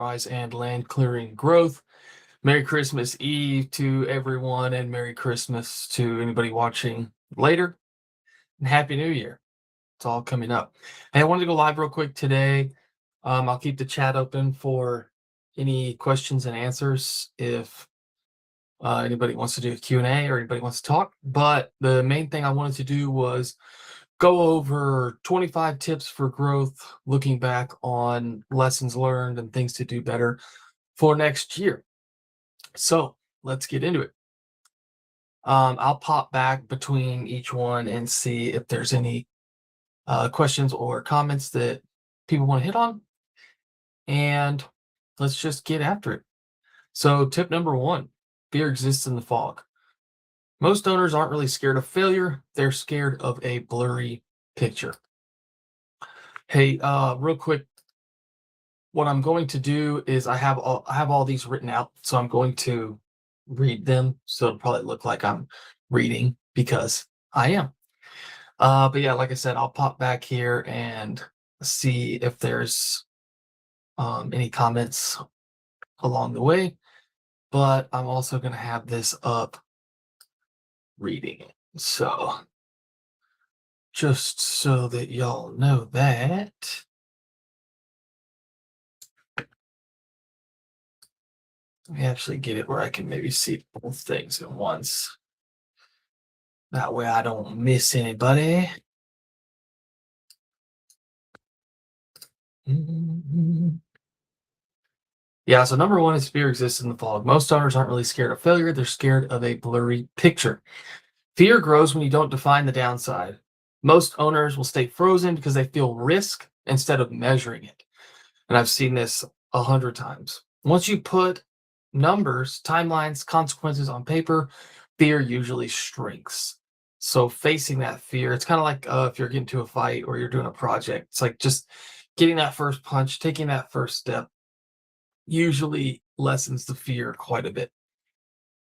rise and land clearing growth. Merry Christmas Eve to everyone, and Merry Christmas to anybody watching later. And Happy New Year. It's all coming up. Hey, I wanted to go live real quick today. I'll keep the chat open for any questions and answers if anybody wants to do a Q&A or anybody wants to talk. But the main thing I wanted to do was go over 25 tips for growth, looking back on lessons learned and things to do better for next year. So let's get into it. I'll pop back between each one and see if there's any questions or comments that people want to hit on. And let's just get after it. So, tip number one, fear exists in the fog. Most owners aren't really scared of failure, they're scared of a blurry picture. Hey, real quick, what I'm going to do is I have all these written out, so I'm going to read them. So it'll probably look like I'm reading because I am. But yeah, like I said, I'll pop back here and see if there's any comments along the way. But I'm also going to have this up reading it. So just so that y'all know that. Let me actually get it where I can maybe see both things at once. That way I don't miss anybody. Yeah, so number one is fear exists in the fog. Most owners aren't really scared of failure, they're scared of a blurry picture. Fear grows when you don't define the downside. Most owners will stay frozen because they feel risk instead of measuring it. And I've seen this 100 times. Once you put numbers, timelines, consequences on paper, fear usually shrinks. So facing that fear, it's kind of like if you're getting into a fight or you're doing a project. It's like just getting that first punch, taking that first step usually lessens the fear quite a bit.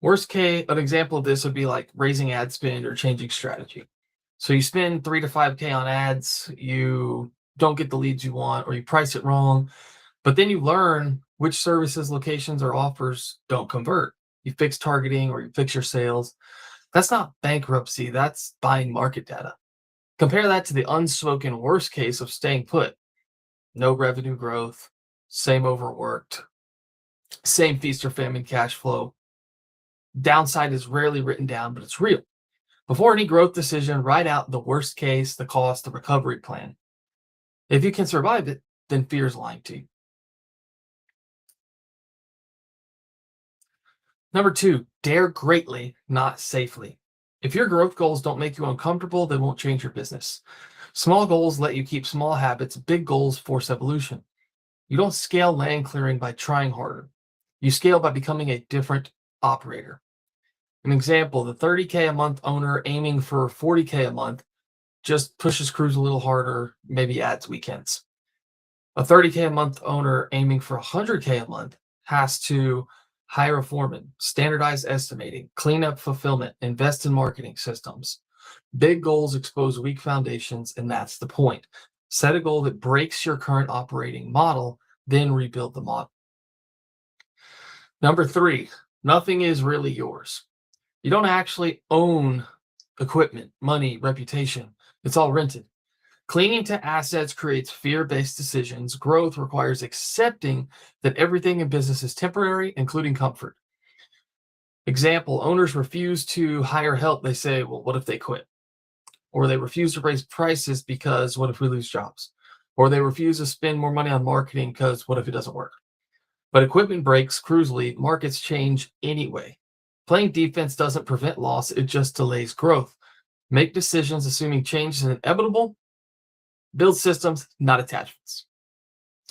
Worst case, an example of this would be like raising ad spend or changing strategy. So you spend 3 to 5K on ads, you don't get the leads you want, or you price it wrong, but then you learn which services, locations, or offers don't convert. You fix targeting or you fix your sales. That's not bankruptcy, that's buying market data. Compare that to the unspoken worst case of staying put. No revenue growth, same overworked, same feast or famine cash flow. Downside is rarely written down, but it's real. Before any growth decision, write out the worst case, the cost, the recovery plan. If you can survive it, then fear is lying to you. Number two, dare greatly, not safely. If your growth goals don't make you uncomfortable, they won't change your business. Small goals let you keep small habits, big goals force evolution. You don't scale land clearing by trying harder. You scale by becoming a different operator. An example, the 30K a month owner aiming for 40K a month just pushes crews a little harder, maybe adds weekends. A 30K a month owner aiming for 100K a month has to hire a foreman, standardize estimating, clean up fulfillment, invest in marketing systems. Big goals expose weak foundations, and that's the point. Set a goal that breaks your current operating model, then rebuild the model. Number three, nothing is really yours. You don't actually own equipment, money, reputation. It's all rented. Clinging to assets creates fear-based decisions. Growth requires accepting that everything in business is temporary, including comfort. Example, owners refuse to hire help. They say, well, what if they quit? Or they refuse to raise prices because what if we lose jobs? Or they refuse to spend more money on marketing because what if it doesn't work? But equipment breaks, crews leave, markets change anyway. Playing defense doesn't prevent loss, it just delays growth. Make decisions assuming change is inevitable. Build systems, not attachments.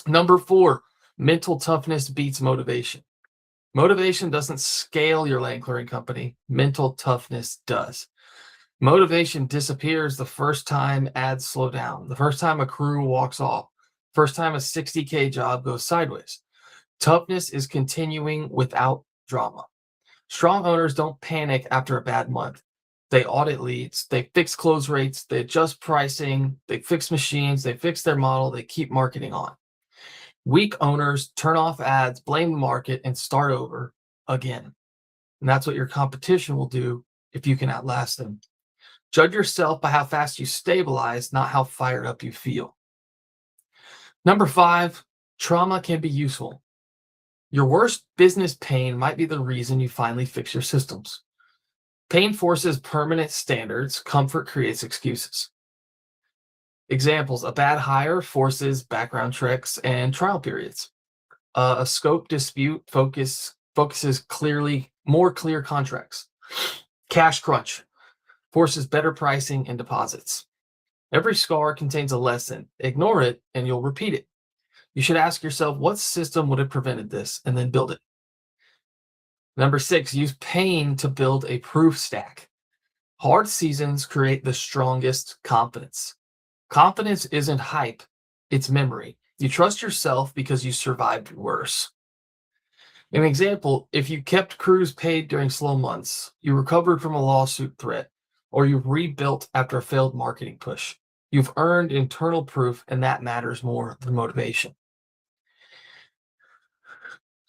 Number four, mental toughness beats motivation. Motivation doesn't scale your land clearing company. Mental toughness does. Motivation disappears the first time ads slow down, the first time a crew walks off, first time a 60K job goes sideways. Toughness is continuing without drama. Strong owners don't panic after a bad month. They audit leads, they fix close rates, they adjust pricing, they fix machines, they fix their model, they keep marketing on. Weak owners turn off ads, blame the market, and start over again. And that's what your competition will do if you can outlast them. Judge yourself by how fast you stabilize, not how fired up you feel. Number 5, trauma can be useful. Your worst business pain might be the reason you finally fix your systems. Pain forces permanent standards, comfort creates excuses. Examples: a bad hire forces background checks and trial periods. A scope dispute focuses more clear contracts. Cash crunch forces better pricing and deposits. Every scar contains a lesson. Ignore it and you'll repeat it. You should ask yourself, what system would have prevented this, and then build it. Number 6, use pain to build a proof stack. Hard seasons create the strongest confidence. Confidence isn't hype, it's memory. You trust yourself because you survived worse. An example: if you kept crews paid during slow months, you recovered from a lawsuit threat, or you rebuilt after a failed marketing push, you've earned internal proof, and that matters more than motivation.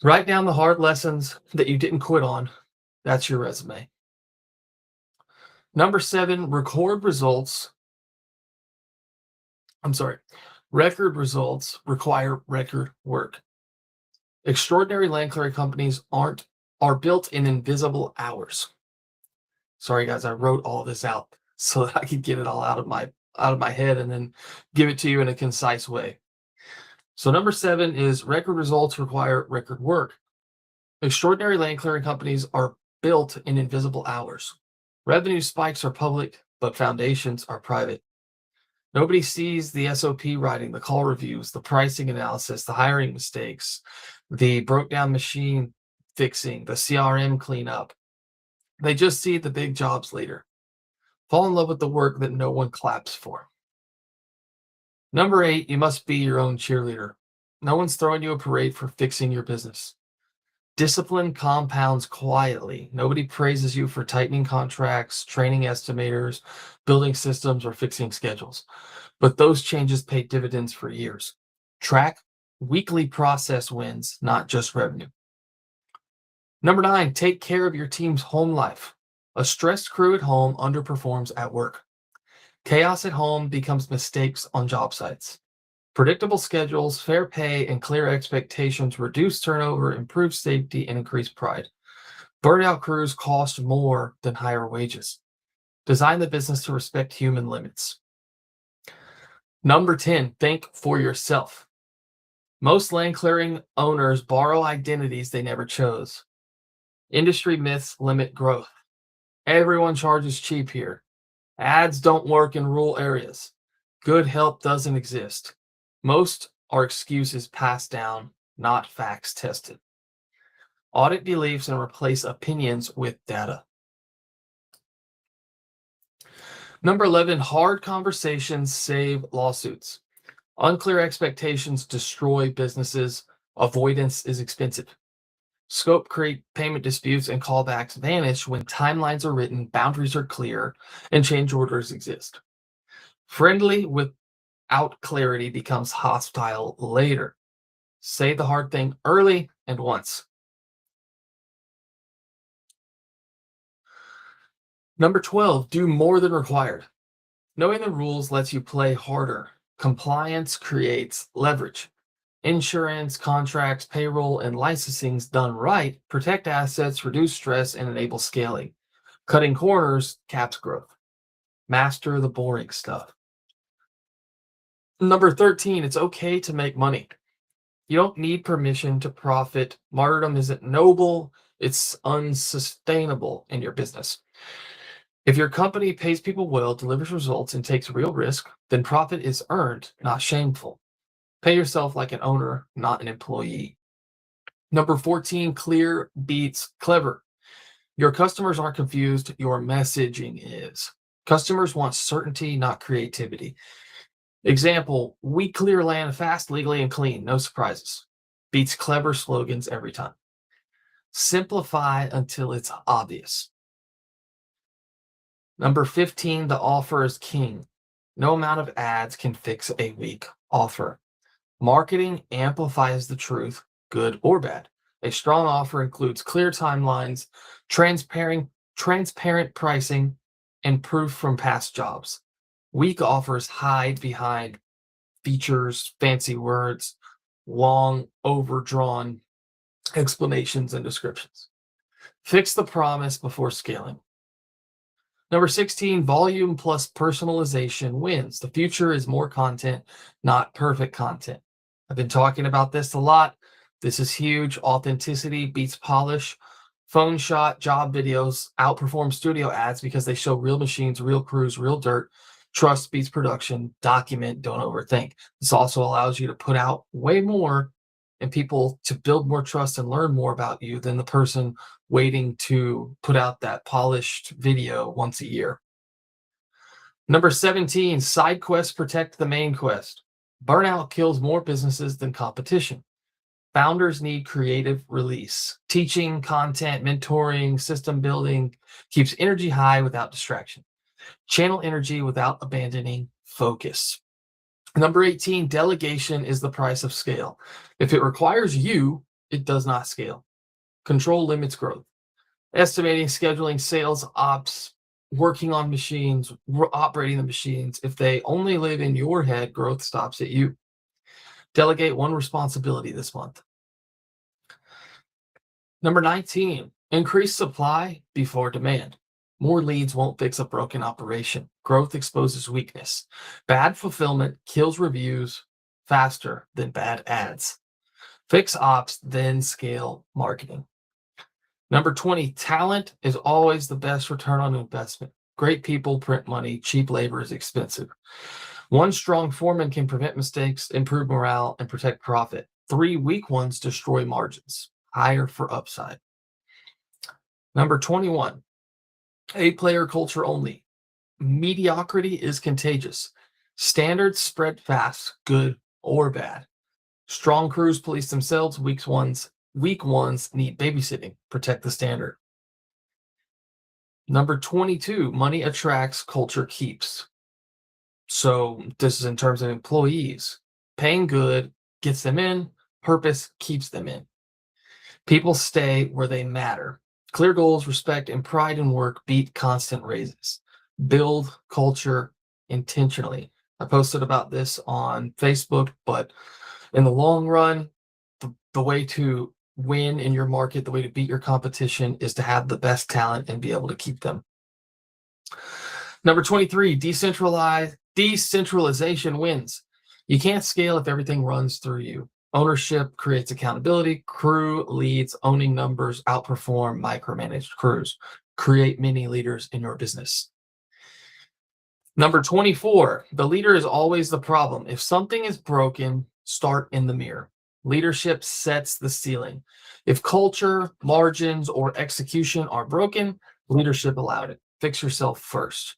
Write down the hard lessons that you didn't quit on. That's your resume. Number 7, record results. Record results require record work. Extraordinary land clearing companies are built in invisible hours. Sorry guys, I wrote all this out so that I could get it all out of my head and then give it to you in a concise way. So number 7 is record results require record work. Extraordinary land clearing companies are built in invisible hours. Revenue spikes are public, but foundations are private. Nobody sees the SOP writing, the call reviews, the pricing analysis, the hiring mistakes, the broke down machine fixing, the CRM cleanup. They just see the big jobs later. Fall in love with the work that no one claps for. Number 8, you must be your own cheerleader. No one's throwing you a parade for fixing your business. Discipline compounds quietly. Nobody praises you for tightening contracts, training estimators, building systems, or fixing schedules. But those changes pay dividends for years. Track weekly process wins, not just revenue. Number 9, take care of your team's home life. A stressed crew at home underperforms at work. Chaos at home becomes mistakes on job sites. Predictable schedules, fair pay, and clear expectations reduce turnover, improve safety, and increase pride. Burnout crews cost more than higher wages. Design the business to respect human limits. Number 10, think for yourself. Most land clearing owners borrow identities they never chose. Industry myths limit growth. Everyone charges cheap here. Ads don't work in rural areas. Good help doesn't exist. Most are excuses passed down, not facts tested. Audit beliefs and replace opinions with data. Number 11, hard conversations save lawsuits. Unclear expectations destroy businesses. Avoidance is expensive. Scope create payment disputes and callbacks vanish when timelines are written, boundaries are clear, and change orders exist. Friendly without clarity becomes hostile later. Say the hard thing early and once. Number 12, do more than required. Knowing the rules lets you play harder. Compliance creates leverage. Insurance, contracts, payroll, and licensings done right protect assets, reduce stress, and enable scaling. Cutting corners caps growth. Master the boring stuff. Number 13, it's okay to make money. You don't need permission to profit. Martyrdom isn't noble, it's unsustainable in your business. If your company pays people well, delivers results, and takes real risk, then profit is earned, not shameful. Pay yourself like an owner, not an employee. Number 14, clear beats clever. Your customers aren't confused, your messaging is. Customers want certainty, not creativity. Example: we clear land fast, legally, and clean, no surprises. Beats clever slogans every time. Simplify until it's obvious. Number 15, the offer is king. No amount of ads can fix a weak offer. Marketing amplifies the truth, good or bad. A strong offer includes clear timelines, transparent pricing, and proof from past jobs. Weak offers hide behind features, fancy words, long, overdrawn explanations and descriptions. Fix the promise before scaling. Number 16, volume plus personalization wins. The future is more content, not perfect content. I've been talking about this a lot. This is huge. Authenticity beats polish. Phone shot job videos outperform studio ads because they show real machines, real crews, real dirt. Trust beats production. Document, don't overthink. This also allows you to put out way more and people to build more trust and learn more about you than the person waiting to put out that polished video once a year. Number 17, side quests protect the main quest. Burnout kills more businesses than competition. Founders need creative release. Teaching, content, mentoring, system building keeps energy high without distraction. Channel energy without abandoning focus. Number 18, delegation is the price of scale. If it requires you, it does not scale. Control limits growth. Estimating, scheduling, sales, ops, working on machines, operating the machines. If they only live in your head, growth stops at you. Delegate one responsibility this month. Number 19, increase supply before demand. More leads won't fix a broken operation. Growth exposes weakness. Bad fulfillment kills reviews faster than bad ads. Fix ops, then scale marketing. Number 20, talent is always the best return on investment. Great people print money, cheap labor is expensive. One strong foreman can prevent mistakes, improve morale, and protect profit. 3 weak ones destroy margins. Hire for upside. Number 21, A-player culture only. Mediocrity is contagious. Standards spread fast, good or bad. Strong crews police themselves. Weak ones need babysitting. Protect the standard. Number 22, money attracts, culture keeps. So this is in terms of employees. Paying good gets them in. Purpose keeps them in. People stay where they matter. Clear goals, respect, and pride in work beat constant raises. Build culture intentionally. I posted about this on Facebook, but in the long run, the way to win in your market, the way to beat your competition is to have the best talent and be able to keep them. Number 23, decentralization wins. You can't scale if everything runs through you. Ownership creates accountability. Crew leads, owning numbers outperform micromanaged crews. Create mini leaders in your business. Number 24, the leader is always the problem. If something is broken, start in the mirror. Leadership sets the ceiling. If culture, margins, or execution are broken, leadership allowed it. Fix yourself first.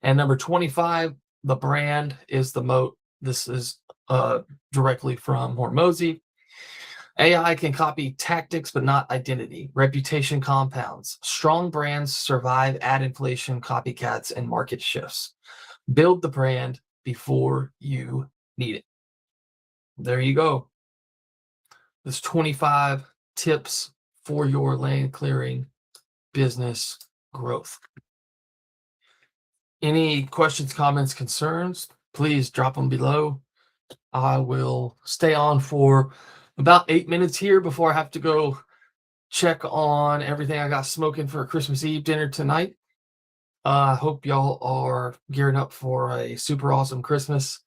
And number 25, the brand is the moat. This is directly from Hormozy. AI can copy tactics, but not identity. Reputation compounds. Strong brands survive ad inflation, copycats, and market shifts. Build the brand before you need it. There you go. There's 25 tips for your lane clearing business growth. Any questions, comments, concerns, please drop them below. I will stay on for about 8 minutes here before I have to go check on everything I got smoking for Christmas Eve dinner tonight. I hope y'all are gearing up for a super awesome Christmas.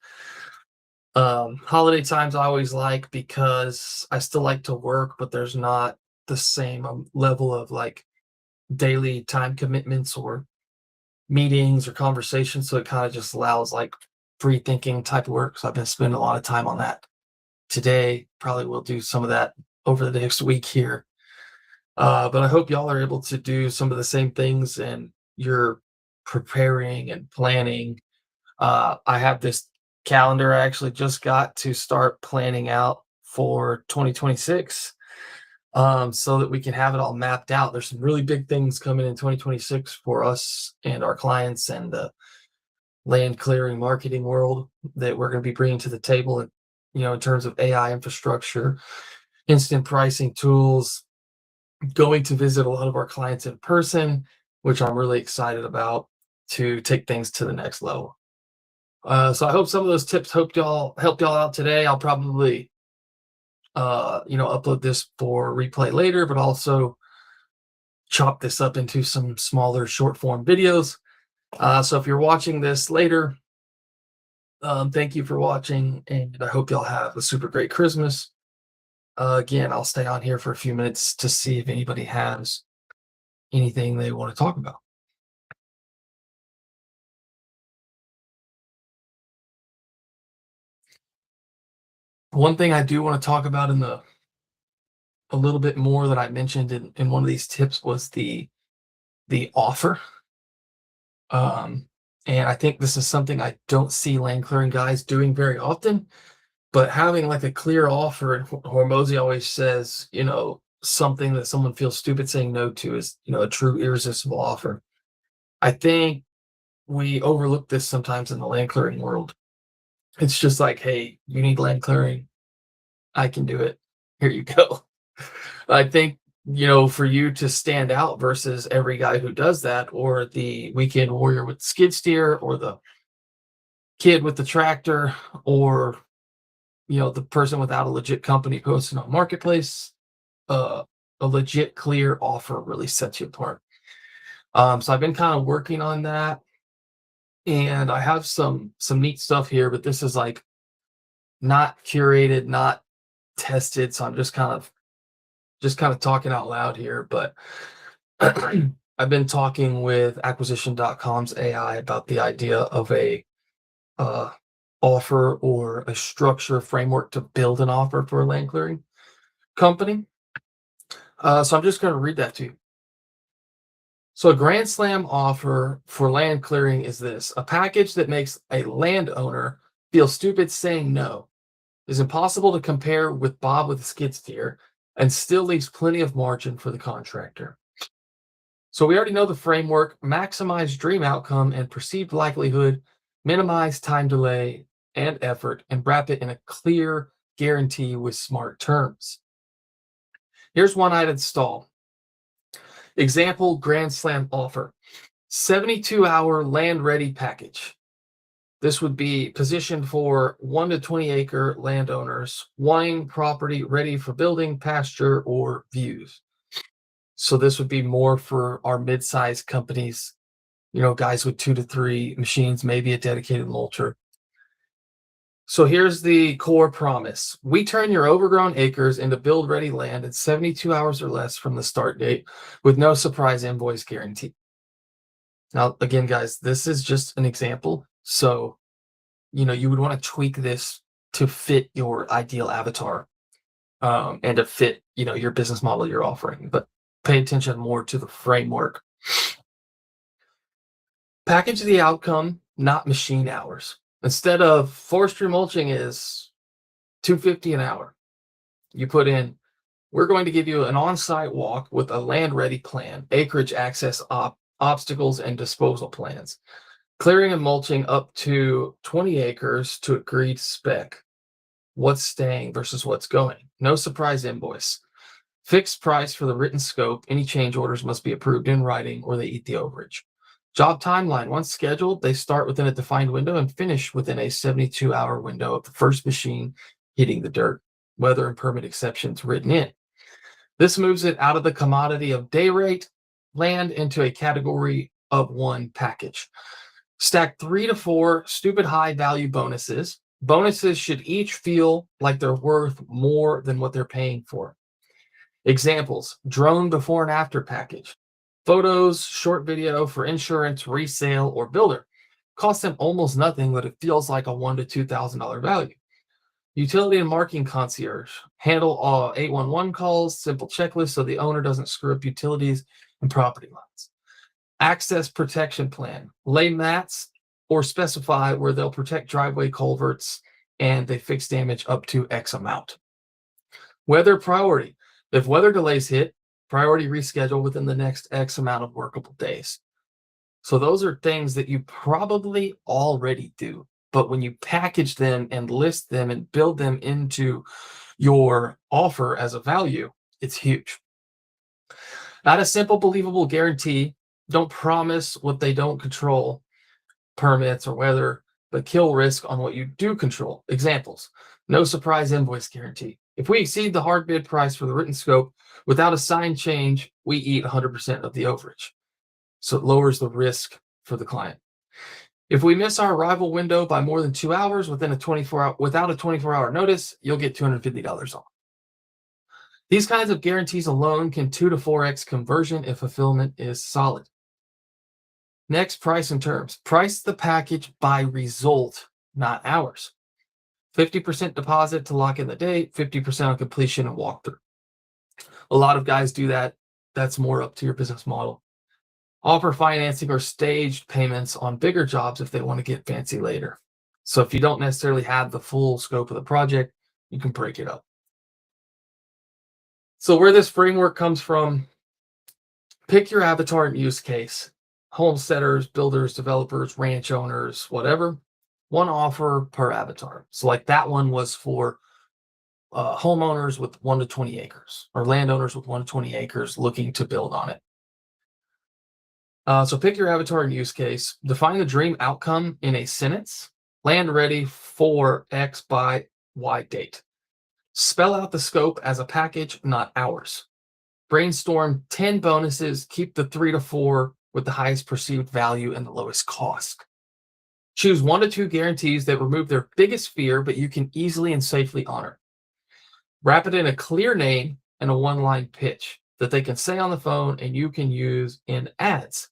Holiday times I always like because I still like to work, but there's not the same level of like daily time commitments or meetings or conversations. So it kind of just allows like free thinking type of work. So I've been spending a lot of time on that today. Probably will do some of that over the next week here. But I hope y'all are able to do some of the same things and you're preparing and planning. I have this calendar I actually just got to start planning out for 2026 so that we can have it all mapped out. There's some really big things coming in 2026 for us and our clients and the land clearing marketing world that we're going to be bringing to the table. And in terms of AI infrastructure, instant pricing tools, going to visit a lot of our clients in person, which I'm really excited about to take things to the next level. So I hope some of those tips helped y'all out today. I'll probably upload this for replay later, but also chop this up into some smaller short form videos. So if you're watching this later, thank you for watching, and I hope y'all have a super great Christmas. Again, I'll stay on here for a few minutes to see if anybody has anything they want to talk about. One thing I do want to talk about a little bit more that I mentioned in one of these tips was the offer. Um, and I think this is something I don't see land clearing guys doing very often, but having like a clear offer, and Hormozy always says, something that someone feels stupid saying no to is, a true irresistible offer. I think we overlook this sometimes in the land clearing world. It's just like, hey, you need land clearing. I can do it. Here you go. I think, for you to stand out versus every guy who does that, or the weekend warrior with the skid steer, or the kid with the tractor, or, the person without a legit company posting on Marketplace, uh, a legit clear offer really sets you apart. So I've been kind of working on that, and I have some neat stuff here, but this is like not curated, not tested. So I'm just kind of talking out loud here, but I've been talking with acquisition.com's AI about the idea of a uh, offer or a structure framework to build an offer for a land clearing company. So I'm just going to read that to you. So a grand slam offer for land clearing is this: a package that makes a landowner feel stupid saying no, is impossible to compare with Bob with a skid steer, and still leaves plenty of margin for the contractor. So we already know the framework: maximize dream outcome and perceived likelihood, minimize time delay and effort, and wrap it in a clear guarantee with smart terms. Here's one I'd install. Example Grand Slam offer: 72-hour land ready package. This would be positioned for 1 to 20 acre landowners wanting property ready for building, pasture, or views. So this would be more for our mid-sized companies, guys with 2 to 3 machines, maybe a dedicated mulcher. So here's the core promise: we turn your overgrown acres into build ready land in 72 hours or less from the start date, with no surprise invoice guarantee. Now, again, guys, this is just an example. So, you would want to tweak this to fit your ideal avatar, and to fit, your business model you're offering. But pay attention more to the framework. Package the outcome, not machine hours. Instead of forestry mulching is $250 an hour, you put in, we're going to give you an on-site walk with a land-ready plan, acreage access obstacles, and disposal plans. Clearing and mulching up to 20 acres to agreed spec. What's staying versus what's going. No surprise invoice. Fixed price for the written scope. Any change orders must be approved in writing or they eat the overage. Job timeline. Once scheduled, they start within a defined window and finish within a 72-hour window of the first machine hitting the dirt. Weather and permit exceptions written in. This moves it out of the commodity of day rate land into a category of one package. Stack 3 to 4 stupid high value bonuses. Bonuses should each feel like they're worth more than what they're paying for. Examples: drone before and after package. Photos, short video for insurance, resale, or builder. Costs them almost nothing, but it feels like a $1,000 to $2,000 value. Utility and marking concierge. Handle all 811 calls, simple checklist so the owner doesn't screw up utilities and property lines. Access protection plan. Lay mats or specify where they'll protect driveway culverts and they fix damage up to X amount. Weather priority. If weather delays hit, priority reschedule within the next X amount of workable days. So those are things that you probably already do, But when you package them and list them and build them into your offer as a value, it's huge. Not a simple, believable guarantee. Don't promise what they don't control, permits or weather, but kill risk on what you do control. Examples: no surprise invoice guarantee. If we exceed the hard bid price for the written scope without a signed change, we eat 100% of the overage. So it lowers the risk for the client. If we miss our arrival window by more than 2 hours within a 24-hour without a 24-hour notice, you'll get $250 off. These kinds of guarantees alone can 2 to 4x conversion if fulfillment is solid. Next, price and terms. Price the package by result, not hours. 50% deposit to lock in the date, 50% on completion and walkthrough. A lot of guys do that. That's more up to your business model. Offer financing or staged payments on bigger jobs if they want to get fancy later. So if you don't necessarily have the full scope of the project, you can break it up. So where this framework comes from, pick your avatar and use case. Homesteaders, builders, developers, ranch owners, whatever. One offer per avatar. So like that one was for homeowners with 1 to 20 acres or landowners with 1 to 20 acres looking to build on it. So pick your avatar and use case. Define the dream outcome in a sentence. Land ready for X by Y date. Spell out the scope as a package, not hours. Brainstorm 10 bonuses. Keep the 3 to 4 with the highest perceived value and the lowest cost. Choose 1 to 2 guarantees that remove their biggest fear, but you can easily and safely honor. Wrap it in a clear name and a one-line pitch that they can say on the phone and you can use in ads.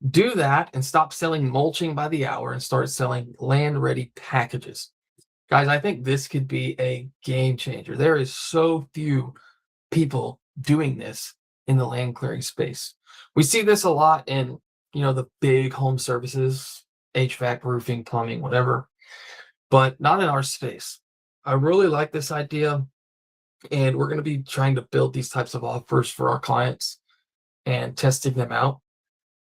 Do that and stop selling mulching by the hour and start selling land-ready packages. Guys, I think this could be a game changer. There is so few people doing this in the land clearing space. We see this a lot in, the big home services, HVAC, roofing, plumbing, whatever, but not in our space. I really like this idea, and we're going to be trying to build these types of offers for our clients and testing them out.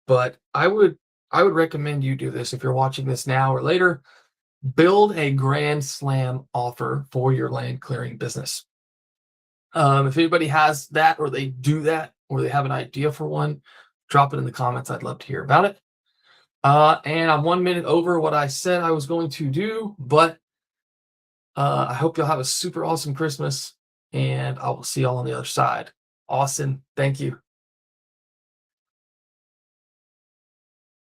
But I would recommend you do this if you're watching this now or later. Build a grand slam offer for your land clearing business. If anybody has that, or they do that, or they have an idea for one, drop it in the comments. I'd love to hear about it. And I'm 1 minute over what I said I was going to do, but I hope you'll have a super awesome Christmas, and I will see y'all on the other side. Austin, thank you.